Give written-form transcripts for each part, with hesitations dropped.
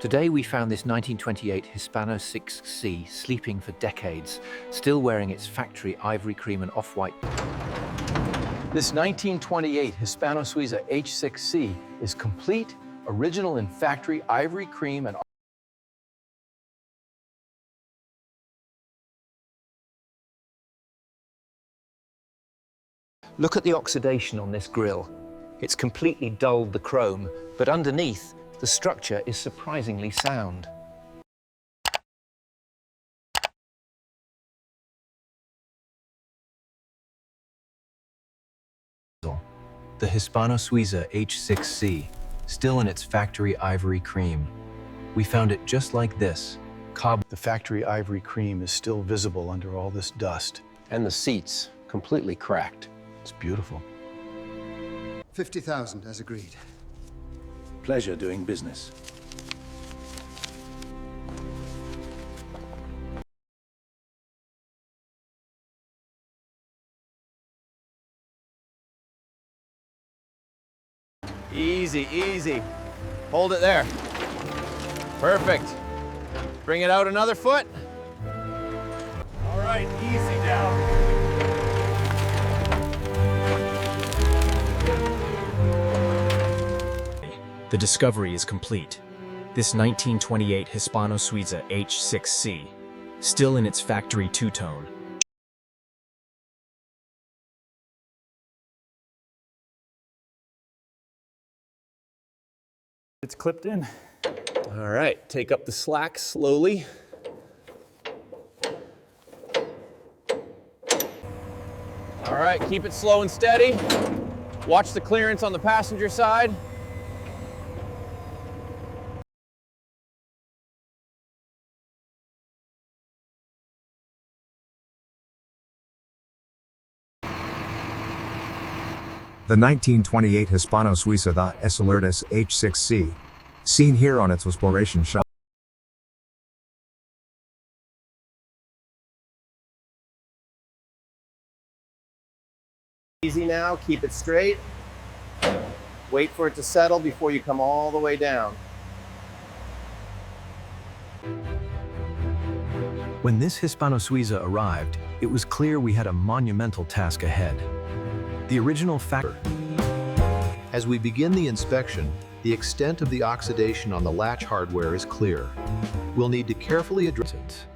Today we found this 1928 Hispano-Suiza H6C sleeping for decades, still wearing its factory ivory cream and off-white. This 1928 Hispano-Suiza H6C is complete, original in factory ivory cream and Look at the oxidation on this grille. It's completely dulled the chrome, but underneath, the structure is surprisingly sound. The Hispano-Suiza H6C, still in its factory ivory cream. We found it just like this. The factory ivory cream is still visible under all this dust. the seats completely cracked. It's beautiful. 50,000 as agreed. Pleasure doing business. Easy, easy. Hold it there. Perfect. Bring it out another foot. All right, easy now. The discovery is complete. This 1928 Hispano-Suiza H6C, still in its factory two-tone. It's clipped in. All right, take up the slack slowly. All right, keep it slow and steady. Watch the clearance on the passenger side. The 1928 Hispano-Suiza H6C, seen here on its exploration shot. Easy now, keep it straight. Wait for it to settle before you come all the way down. When this Hispano-Suiza arrived, it was clear we had a monumental task ahead. The original factory. As we begin the inspection, the extent of the oxidation on the latch hardware is clear. We'll need to carefully address it.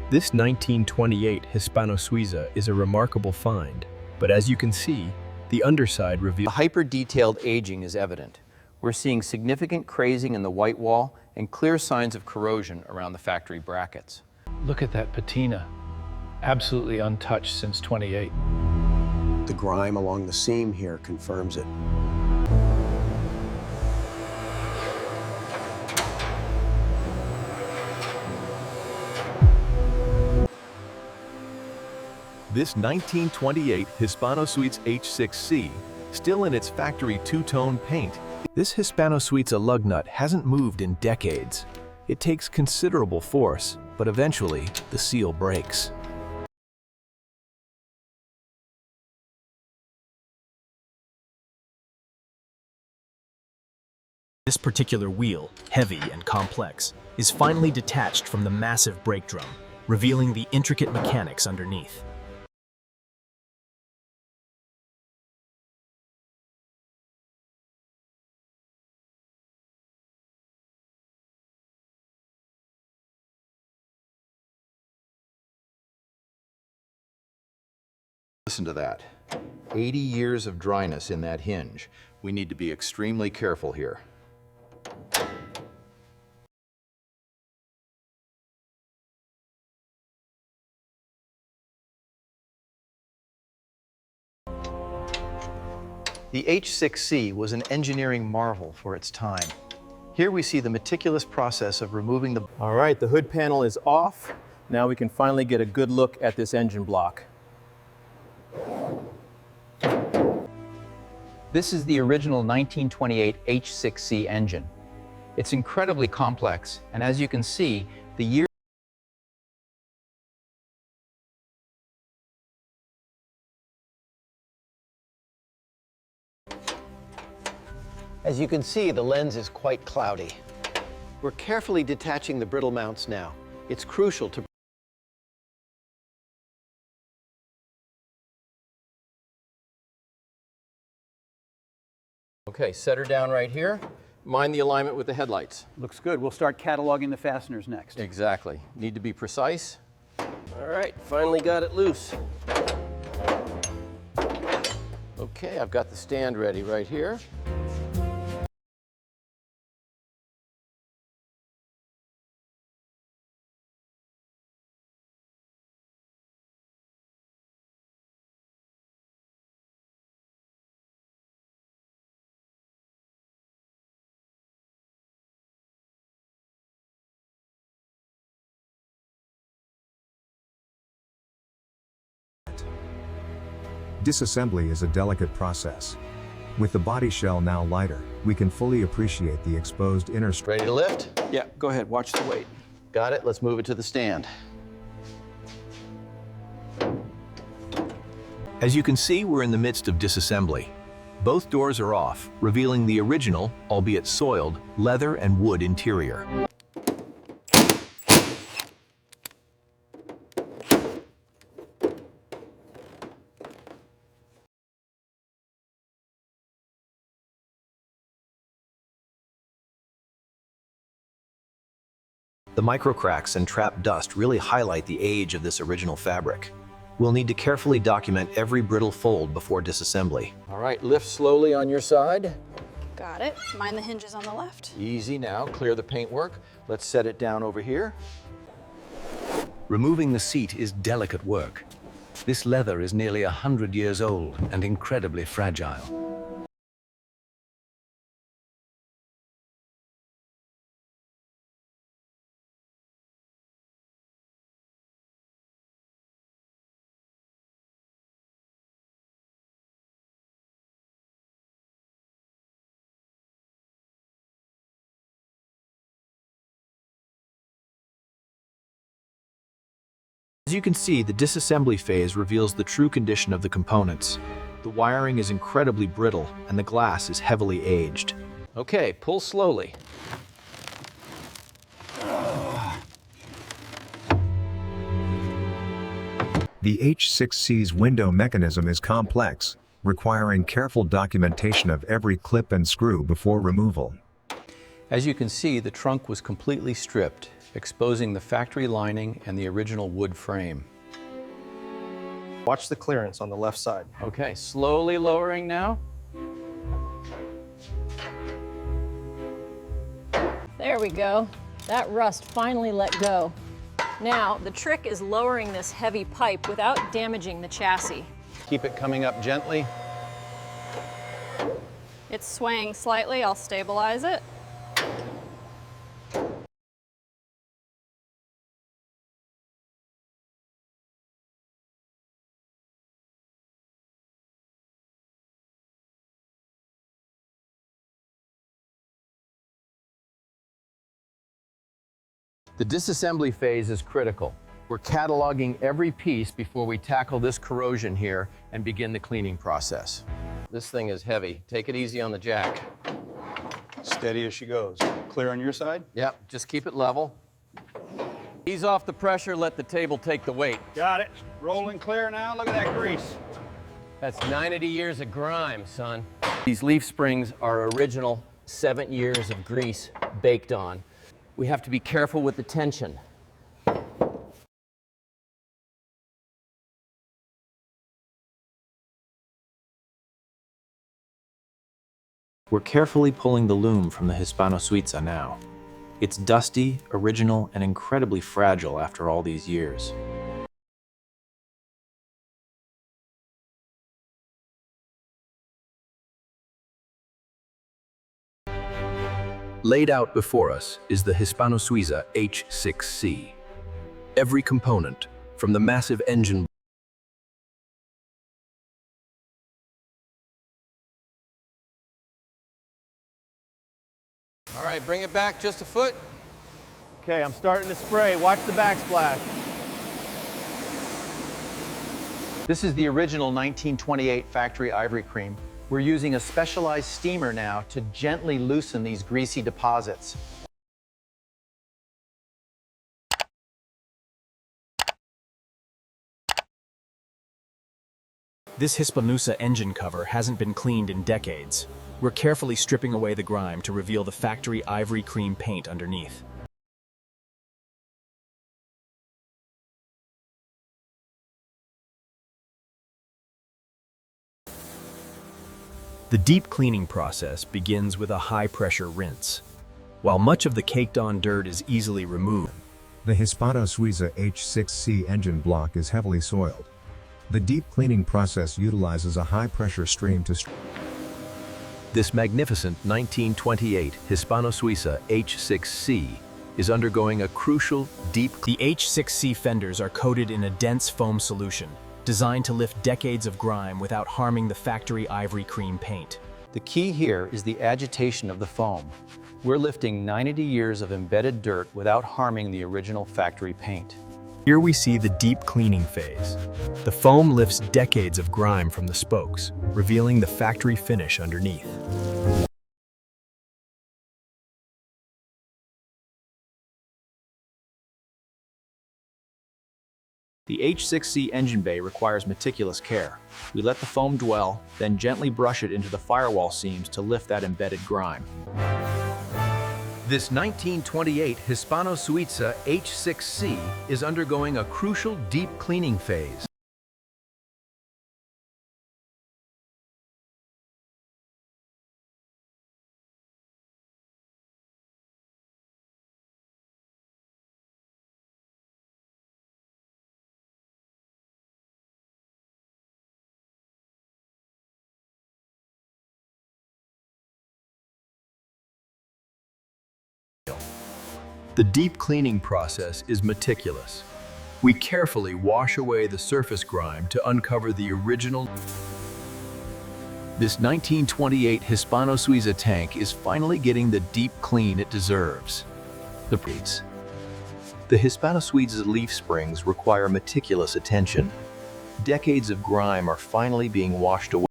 This 1928 Hispano-Suiza is a remarkable find, but as you can see, the underside reveals. The hyper-detailed aging is evident. We're seeing significant crazing in the white wall and clear signs of corrosion around the factory brackets. Look at that patina. Absolutely untouched since 28. The grime along the seam here confirms it. This 1928 Hispano-Suiza H6C, still in its factory two-tone paint. This Hispano-Suiza lug nut hasn't moved in decades. It takes considerable force, but eventually the seal breaks. This particular wheel, heavy and complex, is finally detached from the massive brake drum, revealing the intricate mechanics underneath. Listen to that. 80 years of dryness in that hinge. We need to be extremely careful here. The H6C was an engineering marvel for its time. Here we see the meticulous process of removing the... All right, the hood panel is off. Now we can finally get a good look at this engine block. This is the original 1928 H6C engine. It's incredibly complex, and as you can see, the year As As you can see, the lens is quite cloudy. We're carefully detaching the brittle mounts now. It's crucial to Okay, set her down right here. Mind the alignment with the headlights. Looks good. We'll start cataloging the fasteners next. Exactly. Need to be precise. All right, finally got it loose. Okay, I've got the stand ready right here. Disassembly is a delicate process. With the body shell now lighter, we can fully appreciate the exposed inner structure. Ready to lift? Yeah, go ahead. Watch the weight. Got it. Let's move it to the stand. As you can see, we're in the midst of disassembly. Both doors are off, revealing the original, albeit soiled, leather and wood interior. The microcracks and trapped dust really highlight the age of this original fabric. We'll need to carefully document every brittle fold before disassembly. All right, lift slowly on your side. Got it. Mind the hinges on the left. Easy now, clear the paintwork. Let's set it down over here. Removing the seat is delicate work. This leather is nearly 100 years old and incredibly fragile. As you can see, the disassembly phase reveals the true condition of the components. The wiring is incredibly brittle, and the glass is heavily aged. Okay, pull slowly. The H6C's window mechanism is complex, requiring careful documentation of every clip and screw before removal. As you can see, the trunk was completely stripped, exposing the factory lining and the original wood frame. Watch the clearance on the left side. Okay, slowly lowering now. There we go. That rust finally let go. Now, the trick is lowering this heavy pipe without damaging the chassis. Keep it coming up gently. It's swaying slightly. I'll stabilize it. The disassembly phase is critical. We're cataloging every piece before we tackle this corrosion here and begin the cleaning process. This thing is heavy. Take it easy on the jack. Steady as she goes. Clear on your side? Yep, just keep it level. Ease off the pressure, let the table take the weight. Got it. Rolling clear now. Look at that grease. That's 90 years of grime, son. These leaf springs are original 7 years of grease baked on. We have to be careful with the tension. We're carefully pulling the loom from the Hispano-Suiza now. It's dusty, original, and incredibly fragile after all these years. Laid out before us is the Hispano-Suiza H6C. Every component, from the massive engine All right, bring it back just a foot. Okay, I'm starting to spray. Watch the backsplash. This is the original 1928 factory ivory cream, We're using a specialized steamer now to gently loosen these greasy deposits. This Hispano-Suiza engine cover hasn't been cleaned in decades. We're carefully stripping away the grime to reveal the factory ivory cream paint underneath. The deep cleaning process begins with a high-pressure rinse. While much of the caked-on dirt is easily removed, the Hispano-Suiza H6C engine block is heavily soiled. The deep cleaning process utilizes a high-pressure stream to This magnificent 1928 Hispano-Suiza H6C is undergoing a crucial deep The H6C fenders are coated in a dense foam solution, designed to lift decades of grime without harming the factory ivory cream paint. The key here is the agitation of the foam. We're lifting 90 years of embedded dirt without harming the original factory paint. Here we see the deep cleaning phase. The foam lifts decades of grime from the spokes, revealing the factory finish underneath. The H6C engine bay requires meticulous care. We let the foam dwell, then gently brush it into the firewall seams to lift that embedded grime. This 1928 Hispano-Suiza H6C is undergoing a crucial deep cleaning phase. The deep cleaning process is meticulous. We carefully wash away the surface grime to uncover the original. This 1928 Hispano-Suiza tank is finally getting the deep clean it deserves. The Hispano-Suiza leaf springs require meticulous attention. Decades of grime are finally being washed away.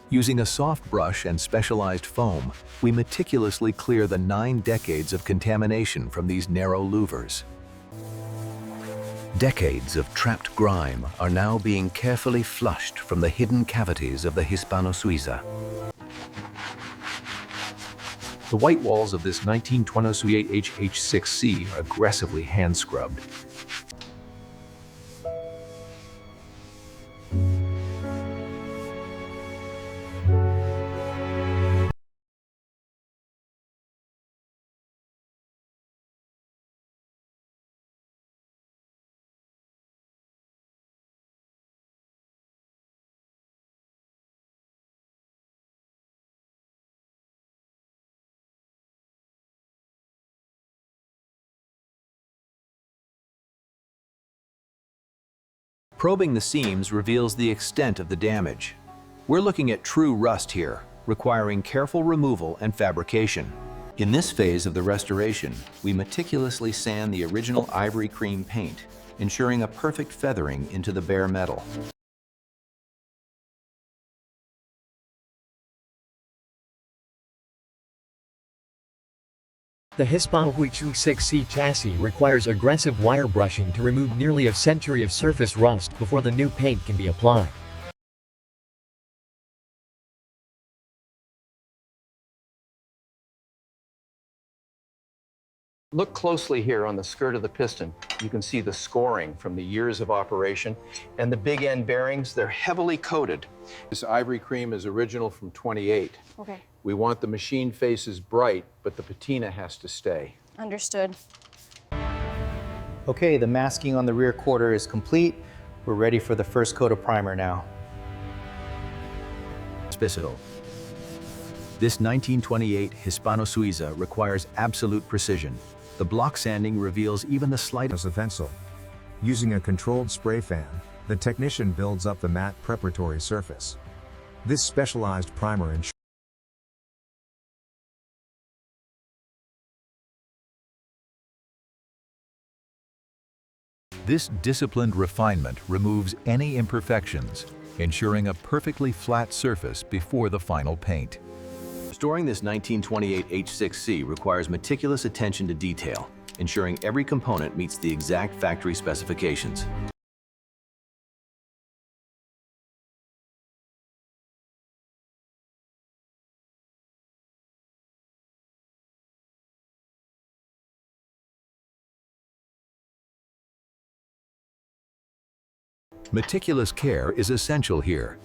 Using a soft brush and specialized foam, we meticulously clear the 9 decades of contamination from these narrow louvers. Decades of trapped grime are now being carefully flushed from the hidden cavities of the Hispano-Suiza. The white walls of this 1928 H6C are aggressively hand-scrubbed. Probing the seams reveals the extent of the damage. We're looking at true rust here, requiring careful removal and fabrication. In this phase of the restoration, we meticulously sand the original ivory cream paint, ensuring a perfect feathering into the bare metal. The Hispano-Suiza H6C chassis requires aggressive wire brushing to remove nearly a century of surface rust before the new paint can be applied. Look closely here on the skirt of the piston. You can see the scoring from the years of operation. And the big end bearings, they're heavily coated. This ivory cream is original from 28. Okay. We want the machine faces bright, but the patina has to stay. Understood. Okay, the masking on the rear quarter is complete. We're ready for the first coat of primer now. Special. This 1928 Hispano-Suiza requires absolute precision. The block sanding reveals even the slightest utensil. Using a controlled spray fan, the technician builds up the matte preparatory surface. This specialized primer ensures This disciplined refinement removes any imperfections, ensuring a perfectly flat surface before the final paint. Restoring this 1928 H6C requires meticulous attention to detail, ensuring every component meets the exact factory specifications. Meticulous care is essential here.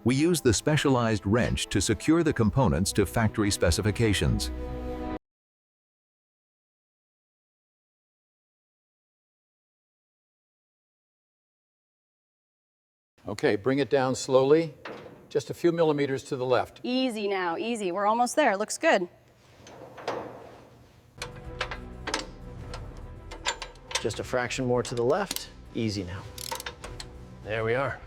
We use the specialized wrench to secure the components to factory specifications. Okay, bring it down slowly, just a few millimeters to the left. Easy now, easy. We're almost there. Looks good. Just a fraction more to the left. Easy now. There we are.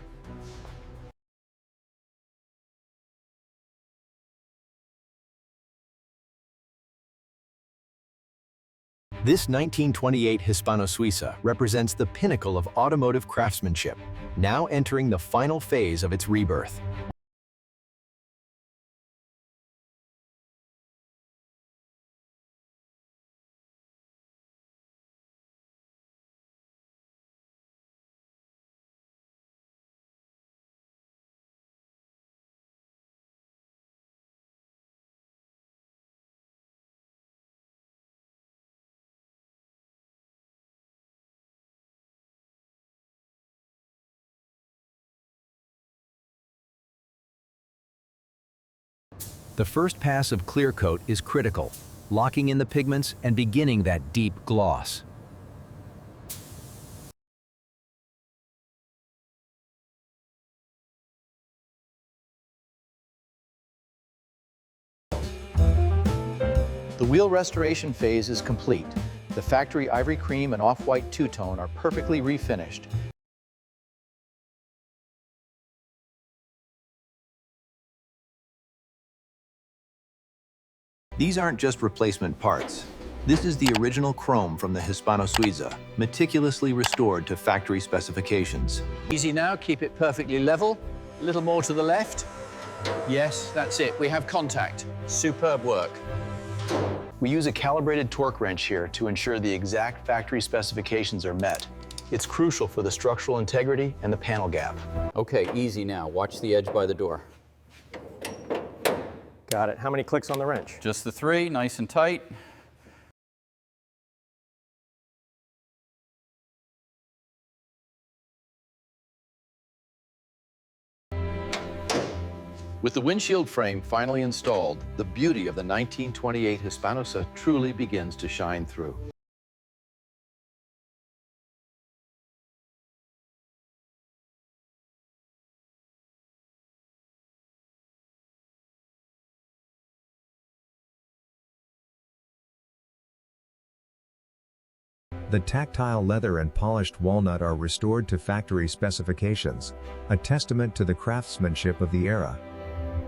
This 1928 Hispano-Suiza represents the pinnacle of automotive craftsmanship, now entering the final phase of its rebirth. The first pass of clear coat is critical, locking in the pigments and beginning that deep gloss. The wheel restoration phase is complete. The factory ivory cream and off-white two-tone are perfectly refinished. These aren't just replacement parts. This is the original chrome from the Hispano-Suiza, meticulously restored to factory specifications. Easy now, keep it perfectly level. A little more to the left. Yes, that's it. We have contact. Superb work. We use a calibrated torque wrench here to ensure the exact factory specifications are met. It's crucial for the structural integrity and the panel gap. Okay, easy now. Watch the edge by the door. Got it. How many clicks on the wrench? Just the 3, nice and tight. With the windshield frame finally installed, the beauty of the 1928 Hispano-Suiza truly begins to shine through. the tactile leather and polished walnut are restored to factory specifications, a testament to the craftsmanship of the era.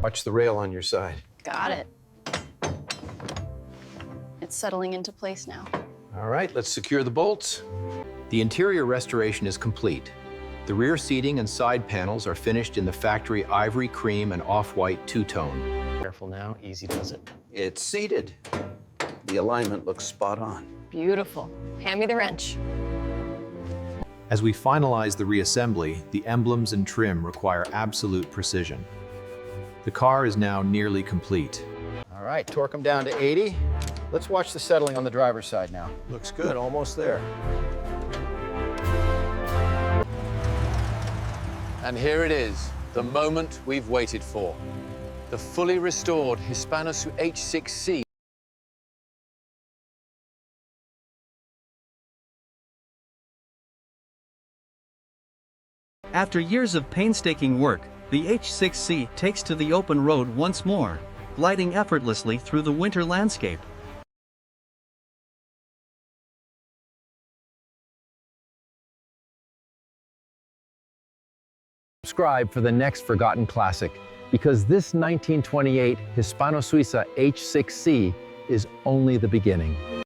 Watch the rail on your side. Got it. It's settling into place now. All right, let's secure the bolts. The interior restoration is complete. The rear seating and side panels are finished in the factory ivory cream and off-white two-tone. Careful now, easy does it. It's seated. The alignment looks spot on. Beautiful. Hand me the wrench. As we finalize the reassembly, the emblems and trim require absolute precision. The car is now nearly complete. All right, torque them down to 80. Let's watch the settling on the driver's side now. Looks good, almost there. And here it is, the moment we've waited for. The fully restored Hispano-Suiza H6C. After years of painstaking work, the H6C takes to the open road once more, gliding effortlessly through the winter landscape. Subscribe for the next forgotten classic, because this 1928 Hispano-Suiza H6C is only the beginning.